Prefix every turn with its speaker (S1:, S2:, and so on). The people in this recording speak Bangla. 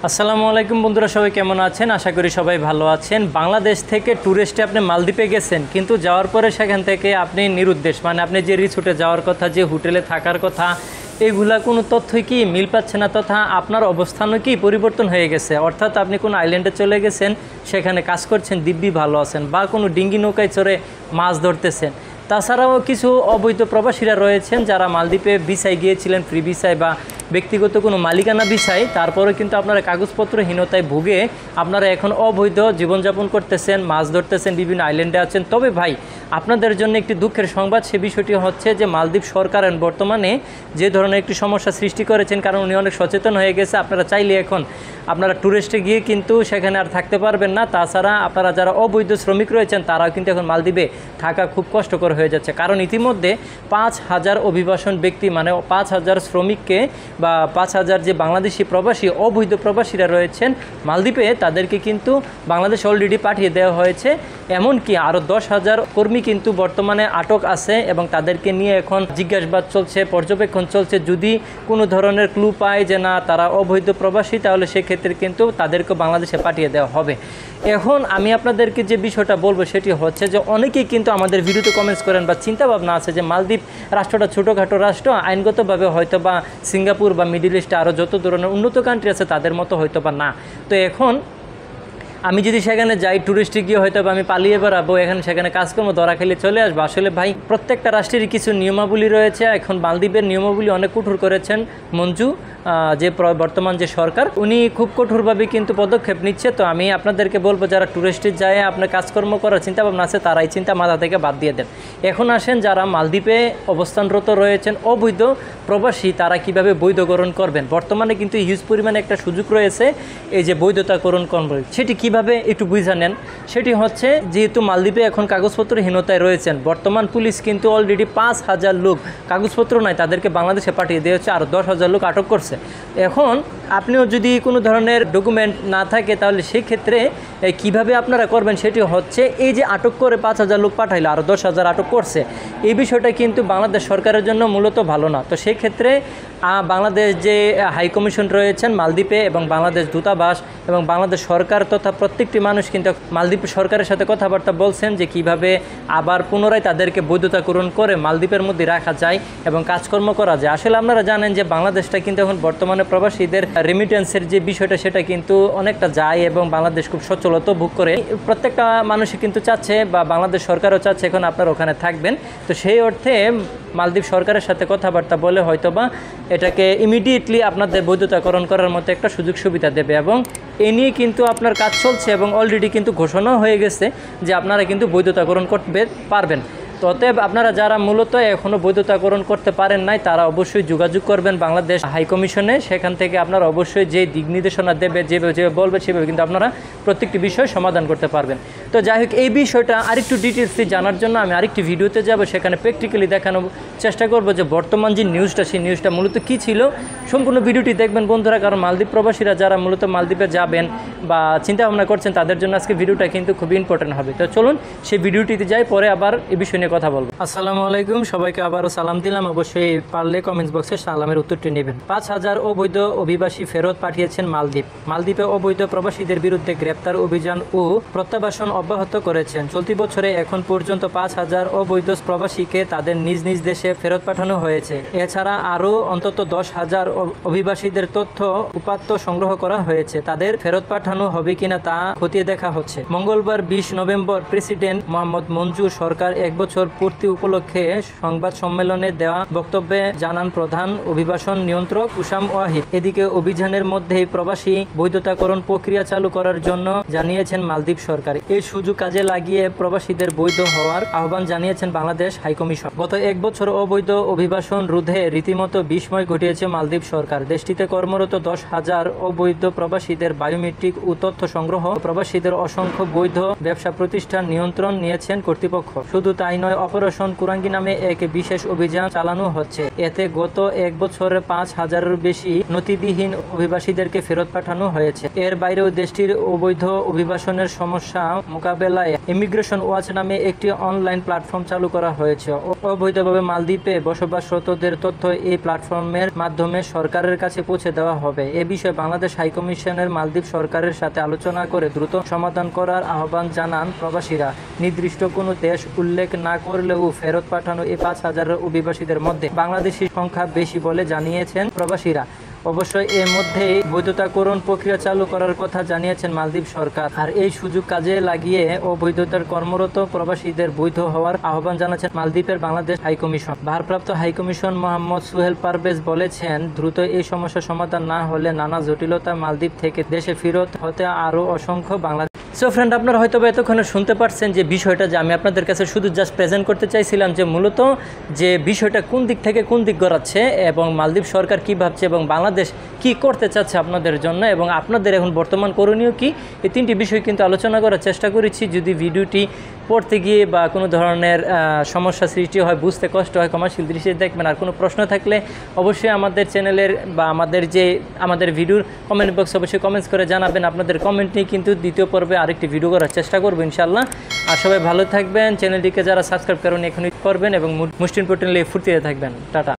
S1: আসসালামু আলাইকুম বন্ধুরা, সবাই কেমন আছেন? আশা করি সবাই ভালো আছেন। বাংলাদেশ থেকে ট্যুরিস্টে আপনি মালদ্বীপে গেছেন, কিন্তু যাওয়ার পরে সেখান থেকে আপনি নিরুদ্দেশ, মানে আপনি যে রিসোর্টে যাওয়ার কথা, যে হোটেলে থাকার কথা, এইগুলা কোনো তথ্যই কি মিল পাচ্ছে না, তথা আপনার অবস্থানও কি পরিবর্তন হয়ে গেছে। অর্থাৎ আপনি কোনো আইল্যান্ডে চলে গেছেন, সেখানে কাজ করছেন, দিব্যি ভালো আছেন, বা কোনো ডিঙ্গি নৌকায় চড়ে মাছ ধরতেছেন। তাছাড়াও কিছু অবৈধ প্রবাসীরা রয়েছেন যারা মালদ্বীপে ভিসায় গিয়েছিলেন, ফ্রি ভিসায় বা ব্যক্তিগত কোনো মালিকানা ভিসায়, তারপরেও কিন্তু আপনারা কাগজপত্রহীনতায় ভুগে আপনারা এখন অবৈধ জীবনযাপন করতেছেন, মাছ ধরতেছেন, বিভিন্ন আইল্যান্ডে আছেন। তবে ভাই, আপনাদের জন্য একটি দুঃখের সংবাদ, সে বিষয়টি হচ্ছে যে মালদ্বীপ সরকার বর্তমানে যে ধরনের একটি সমস্যা সৃষ্টি করেছেন, কারণ উনি অনেক সচেতন হয়ে গেছে। আপনারা চাইলে এখন আপনারা ট্যুরিস্টে গিয়ে কিন্তু সেখানে আর থাকতে পারবেন না। তাছাড়া আপনারা যারা অবৈধ শ্রমিক রয়েছেন তারাও কিন্তু এখন মালদ্বীপে থাকা খুব কষ্টকর হয়ে যাচ্ছে, কারণ ইতিমধ্যে 5,000 অভিবাসন ব্যক্তি, মানে 5,000 শ্রমিককে বা 5,000 যে বাংলাদেশি প্রবাসী, অবৈধ প্রবাসীরা রয়েছেন মালদ্বীপে, তাদেরকে কিন্তু বাংলাদেশ অলরেডি পাঠিয়ে দেওয়া হয়েছে। এমনকি আরও 10,000 কর্মী কিন্তু বর্তমানে আটক আছে এবং তাদেরকে নিয়ে এখন জিজ্ঞাসাবাদ চলছে, পর্যবেক্ষণ চলছে। যদি কোনো ধরনের ক্লু পায় যে না তারা অবৈধ প্রবাসী, তাহলে সেক্ষেত্রে কিন্তু তাদেরকে বাংলাদেশে পাঠিয়ে দেওয়া হবে। এখন আমি আপনাদেরকে যে বিষয়টা বলবো সেটি হচ্ছে যে অনেকেই কিন্তু আমাদের ভিডিওতে কমেন্টস করেন বা চিন্তাভাবনা আছে যে মালদ্বীপ রাষ্ট্রটা ছোটোখাটো রাষ্ট্র, আইনগতভাবে হয়তো বা সিঙ্গাপুর বা মিডিল ইস্টে আরও যত ধরনের উন্নত কান্ট্রি আছে তাদের মতো হয়তো বা না। তো এখন আমি যদি সেখানে যাই ট্যুরিস্টে গিয়ে হয়তো আমি পালিয়ে বেড়াবো, সেখানে কাজকর্ম ধরা খেলে চলে আসবো। আসলে ভাই, প্রত্যেকটা রাষ্ট্রেরই কিছু নিয়মাবলী রয়েছে। এখন মালদ্বীপের নিয়মাবলী অনেক কঠোর করেছেন মঞ্জু, যে বর্তমান যে সরকার, উনি খুব কঠোরভাবে কিন্তু পদক্ষেপ নিচ্ছে। তো আমি আপনাদেরকে বলবো, যারা ট্যুরিস্টে যায় আপনার কাজকর্ম করার চিন্তাভাবনা আছে তারা এই চিন্তা মাথা থেকে বাদ দিয়ে দেন। এখন আসেন যারা মালদ্বীপে অবস্থানরত রয়েছেন অবৈধ প্রবাসী, তারা কিভাবে বৈধকরণ করবেন। বর্তমানে কিন্তু হিউজ পরিমাণে একটা সুযোগ রয়েছে এই যে বৈধতাকরণ করবেন, সেটি কিভাবে একটু বুঝে নেন। সেটি হচ্ছে, যেহেতু মালদ্বীপে এখন কাগজপত্রহীনতায় রয়েছেন, বর্তমান পুলিশ কিন্তু অলরেডি 5,000 লোক কাগজপত্র নয় তাদেরকে বাংলাদেশে পাঠিয়ে দিয়েছে, আর 10,000 লোক আটক করছে। এখন আপনিও যদি কোনো ধরনের ডকুমেন্ট না থাকে, তাহলে সেই ক্ষেত্রে কিভাবে আপনারা করবেন সেটি হচ্ছে, এই যে আটক করে 5,000 লোক পাঠাইলো, আরও 10,000 আটক করছে, এই বিষয়টা কিন্তু বাংলাদেশ সরকারের জন্য মূলত ভালো না। তো সেই ক্ষেত্রে বাংলাদেশ যে হাই কমিশন রয়েছেন মালদ্বীপে এবং বাংলাদেশ দূতাবাস এবং বাংলাদেশ সরকার তথা প্রত্যেকটি মানুষ কিন্তু মালদ্বীপ সরকারের সাথে কথাবার্তা বলছেন যে কিভাবে আবার পুনরায় তাদেরকে বৈধতাকরণ করে মালদ্বীপের মধ্যে রাখা যায় এবং কাজকর্ম করা যায়। আসলে আপনারা জানেন যে বাংলাদেশটা কিন্তু এখন বর্তমানে প্রবাসীদের রেমিটেন্সের যে বিষয়টা সেটা কিন্তু অনেকটা যায় এবং বাংলাদেশ খুব সচ্ছলতা ভোগ করে। প্রত্যেকটা মানুষই কিন্তু চাচ্ছে বা বাংলাদেশ সরকারও চাচ্ছে এখন আপনারা ওখানে থাকবেন। তো সেই অর্থে মালদ্বীপ সরকারের সাথে কথাবার্তা বলে হয়তোবা এটাকে ইমিডিয়েটলি আপনাদের বৈধতাকরণ করার মতো একটা সুযোগ সুবিধা দেবে, এবং এ নিয়ে কিন্তু আপনার কাজ চলছে এবং অলরেডি কিন্তু ঘোষণাও হয়ে গেছে যে আপনারা কিন্তু বৈধতাকরণ করতে পারবেন। অতএব আপনারা যারা মূলত এখনও বৈধতাকরণ করতে পারেন নাই, তারা অবশ্যই যোগাযোগ করবেন বাংলাদেশ হাই কমিশনে। সেখান থেকে আপনারা অবশ্যই যে দিক নির্দেশনা দেবে, যেভাবে বলবে সেভাবে কিন্তু আপনারা প্রত্যেকটি বিষয় সমাধান করতে পারবেন। তো যাই হোক, এই বিষয়টা আরেকটু ডিটেলসলি জানার জন্য আমি আরেকটি ভিডিওতে যাব, সেখানে প্র্যাকটিক্যালি দেখানোর চেষ্টা করব যে বর্তমান যে নিউজটা, সেই নিউজটা মূলত কী ছিল। সম্পূর্ণ ভিডিওটি দেখবেন বন্ধুরা, কারণ মালদ্বীপ প্রবাসীরা যারা মূলত মালদ্বীপে যাবেন বা চিন্তাভাবনা করছেন তাদের জন্য আজকে ভিডিওটা কিন্তু খুবই ইম্পর্টেন্ট হবে। তো চলুন সেই ভিডিওটিতে যাই, পরে আবার এই বিষয় নিয়ে কথা বলবো। আসসালামু আলাইকুম, সবাইকে আবারও সালাম দিলাম। অবশ্যই পারলে কমেন্টস বক্সে সালামের উত্তরটি নেবেন। 5,000 অবৈধ অভিবাসী ফেরত পাঠিয়েছেন মালদ্বীপ। মালদ্বীপে অবৈধ প্রবাসীদের বিরুদ্ধে গ্রেপ্তার অভিযান ও প্রত্যাবাসন অব্যাহত করেছেন। চলতি বছরে এখন পর্যন্ত 5,000 অবৈধ প্রবাসীকে তাদের নিজ নিজ দেশে ফেরত পাঠানো হয়েছে। এছাড়া আরও অন্তত 10,000 অভিবাসীদের তথ্য উপাত্ত সংগ্রহ করা হয়েছে। তাদের ফেরত পাঠানো হবে কিনা তা খতিয়ে দেখা হচ্ছে। মঙ্গলবার 20 নভেম্বর প্রেসিডেন্ট মোহাম্মদ মঞ্জু সরকার 1 বছর পূর্তি উপলক্ষে সংবাদ সম্মেলনে দেওয়া বক্তব্যে জানান প্রধান অভিবাসন নিয়ন্ত্রক উসাম ওয়াহিদ। এদিকে অভিযানের মধ্যেই প্রবাসী বৈধতাকরণ প্রক্রিয়া চালু করার জন্য জানিয়েছেন মালদ্বীপ সরকার। এই সুযোগ কাজে লাগিয়ে প্রবাসীদের বৈধ হওয়ার আহ্বান জানিয়েছেন বাংলাদেশ হাইকমিশন। গত 1 বছর অবৈধ অভিবাসন রোধে রীতিমতো বিস্ময় ঘটিয়েছে মালদ্বীপ সরকার। দেশটিতে কর্মরত 10,000 অবৈধ প্রবাসীদের বায়োমেট্রিক ও তথ্য সংগ্রহ, প্রবাসীদের অসংখ্য বৈধ ব্যবসা প্রতিষ্ঠান নিয়ন্ত্রণ নিয়েছেন কর্তৃপক্ষ। শুধু তাই নয়, অপারেশন কুরাঙ্গি নামে এক বিশেষ অভিযান চালানো হচ্ছে। এতে গত 1 বছরে 5,000-এর বেশি নথিবিহীন অভিবাসীদেরকে ফেরত পাঠানো হয়েছে। এর বাইরেও দেশটির অবৈধ অভিবাসনের সমস্যা মোকাবেলায় ইমিগ্রেশন ওয়াচ নামে একটি অনলাইন প্ল্যাটফর্ম চালু করা হয়েছে। অবৈধভাবে মালদ্বীপে বসবাসরতদের তথ্য এই প্ল্যাটফর্মের মাধ্যমে সরকারের কাছে পৌঁছে দেওয়া হবে। এ বিষয়ে বাংলাদেশ হাইকমিশনের মালদ্বীপ সরকারের সাথে আলোচনা করে দ্রুত সমাধান করার আহ্বান জানান প্রবাসীরা। নির্দিষ্ট কোনো দেশ উল্লেখ না করলেও ফেরত পাঠানো এই 5,000 অভিবাসীদের মধ্যে বাংলাদেশি সংখ্যা বেশি বলে জানিয়েছেন প্রবাসীরা। অবশ্যই এর মধ্যেই বৈধতাকরণ প্রক্রিয়া চালু করার কথা জানিয়েছেন মালদ্বীপ সরকার। আর এই সুযোগ কাজে লাগিয়ে অবৈধতার কর্মরত প্রবাসীদের বৈধ হওয়ার আহ্বান জানাচ্ছেন মালদ্বীপের বাংলাদেশ হাইকমিশন। ভারপ্রাপ্ত হাইকমিশন মোহাম্মদ সোহেল পারভেজ বলেছেন, দ্রুত এই সমস্যার সমাধান না হলে নানা জটিলতা মালদ্বীপ থেকে দেশে ফেরত হতে আরও অসংখ্য বাংলাদেশ। সো ফ্রেন্ড, আপনারা হয়তো এতক্ষণে শুনতে পারছেন যে বিষয়টা যে আমি আপনাদের কাছে শুধু জাস্ট প্রেজেন্ট করতে চাইছিলাম যে মূলত যে বিষয়টা কোন দিক থেকে কোন দিক গড়াচ্ছে এবং মালদ্বীপ সরকার কী ভাবছে এবং বাংলাদেশ কি করতে চাচ্ছে আপনাদের জন্য এবং আপনাদের এখন বর্তমান করণীয় কি, এই তিনটি বিষয় কিন্তু আলোচনা করার চেষ্টা করেছি। যদি ভিডিওটি পড়তে গিয়ে বা কোনো ধরনের সমস্যা সৃষ্টি হয়, বুঝতে কষ্ট হয়, কমার্শিয়াল দৃষ্টিতে দেখবেন। আর কোনো প্রশ্ন থাকলে অবশ্যই আমাদের চ্যানেলের বা আমাদের ভিডিওর কমেন্ট বক্সে অবশ্যই কমেন্টস করে জানাবেন। আপনাদের কমেন্ট নিয়ে কিন্তু দ্বিতীয় পর্বে আরেকটি ভিডিও করার চেষ্টা করবো ইনশাল্লাহ। আর সবাই ভালো থাকবেন। চ্যানেলটিকে যারা সাবস্ক্রাইব করেন এখনই করবেন এবং মোস্ট ইম্পর্টেন্টলি ফুর্তিতে থাকবেন। টাটা।